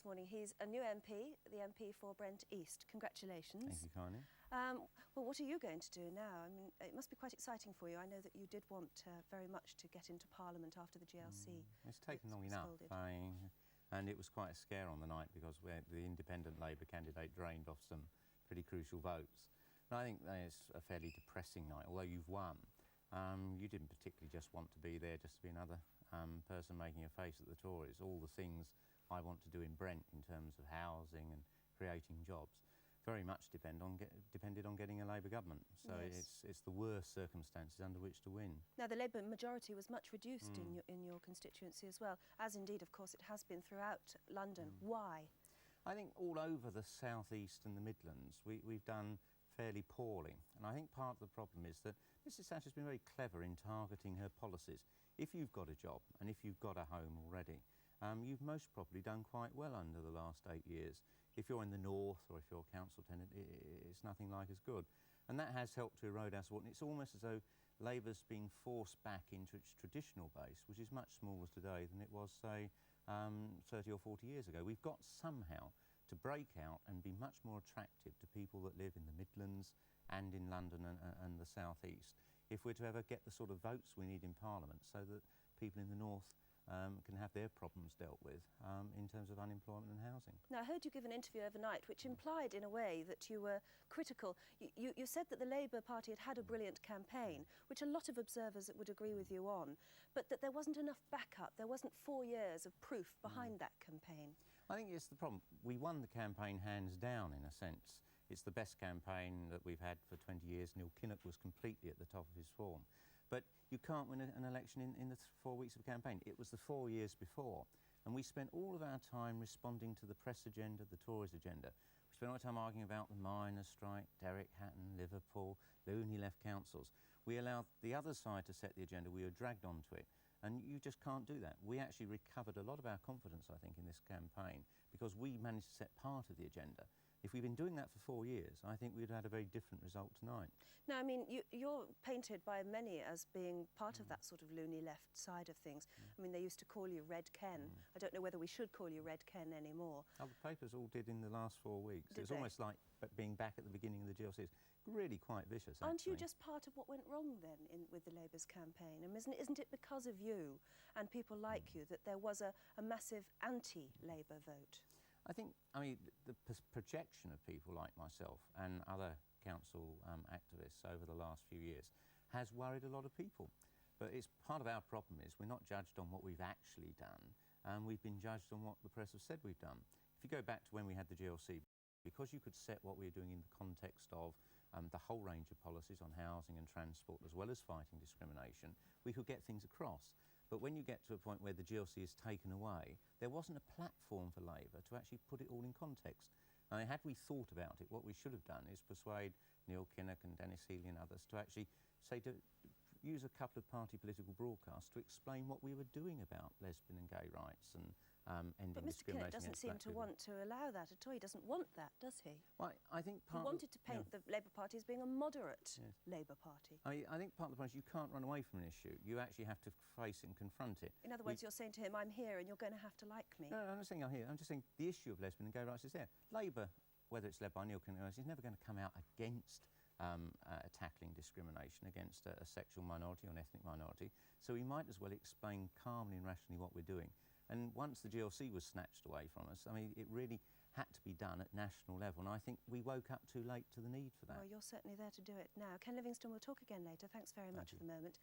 morning. He's a new MP, the MP for Brent East. Congratulations. Thank you, Connie. Well, what are you going to do now? I mean, it must be quite exciting for you. I know that you did want very much to get into Parliament after the GLC. It's taken long enough, and it was quite a scare on the night because the independent Labour candidate drained off some pretty crucial votes. And I think that is a fairly depressing night. Although you've won, you didn't particularly just want to be there just to be another person making a face at the Tories. All the things I want to do in Brent in terms of housing and creating jobs very much depended on getting a Labour government. So yes. it's the worst circumstances under which to win. Now, the Labour majority was much reduced in your constituency as well, as indeed, of course, it has been throughout London. Why? I think all over the South East and the Midlands we've done fairly poorly, and I think part of the problem is that Mrs Thatcher's been very clever in targeting her policies. If you've got a job and if you've got a home already, you've most probably done quite well under the last 8 years. If you're in the north or if you're a council tenant, it's nothing like as good. And that has helped to erode our support. And it's almost as though Labour's being forced back into its traditional base, which is much smaller today than it was, say, 30 or 40 years ago. We've got somehow to break out and be much more attractive to people that live in the Midlands and in London and the South East, if we're to ever get the sort of votes we need in Parliament so that people in the north can have their problems dealt with in terms of unemployment and housing. Now, I heard you give an interview overnight which implied in a way that you were critical. You said that the Labour Party had a brilliant campaign, which a lot of observers would agree with you on, but that there wasn't enough backup, there wasn't 4 years of proof behind that campaign. I think it's the problem. We won the campaign hands down, in a sense. It's the best campaign that we've had for 20 years. Neil Kinnock was completely at the top of his form. But you can't win an election in the 4 weeks of a campaign. It was the 4 years before. And we spent all of our time responding to the press agenda, the Tories agenda. We spent all our time arguing about the miners' strike, Derek Hatton, Liverpool, loony left councils. We allowed the other side to set the agenda. We were dragged onto it. And you just can't do that. We actually recovered a lot of our confidence, I think, in this campaign because we managed to set part of the agenda. If we'd been doing that for 4 years, I think we'd had a very different result tonight. Now, I mean, you're painted by many as being part of that sort of loony left side of things. I mean, they used to call you Red Ken. I don't know whether we should call you Red Ken anymore. Oh, the papers all did in the last 4 weeks. Did It's they? almost like being back at the beginning of the GLC. It's really quite vicious, actually. Aren't you just part of what went wrong then with the Labour's campaign? And isn't it because of you and people like you that there was a massive anti-Labour vote? I think, I mean, the projection of people like myself and other council activists over the last few years has worried a lot of people. But it's part of our problem is we're not judged on what we've actually done, and we've been judged on what the press have said we've done. If you go back to when we had the GLC, because you could set what we were doing in the context of the whole range of policies on housing and transport, as well as fighting discrimination, we could get things across. But when you get to a point where the GLC is taken away, there wasn't a platform for Labour to actually put it all in context. I mean, had we thought about it, what we should have done is persuade Neil Kinnock and Dennis Healy and others to actually to use a couple of party political broadcasts to explain what we were doing about lesbian and gay rights and ending discrimination. But Mr Kinnock doesn't seem to want to allow that at all. He doesn't want that, does he? Well, I think he wanted to paint the Labour Party as being a moderate Labour Party. I think part of the point is you can't run away from an issue. You actually have to face it and confront it. In other words, you're saying to him, I'm here and you're going to have to like me. No, I'm not saying I'm here. I'm just saying the issue of lesbian and gay rights is there. Labour, whether it's led by Neil Kinnock, is never going to come out against tackling discrimination against a sexual minority or an ethnic minority. So we might as well explain calmly and rationally what we're doing. And once the GLC was snatched away from us, I mean, it really had to be done at national level, and I think we woke up too late to the need for that. Well, you're certainly there to do it now. Ken Livingstone, we'll talk again later. Thanks very much for the moment.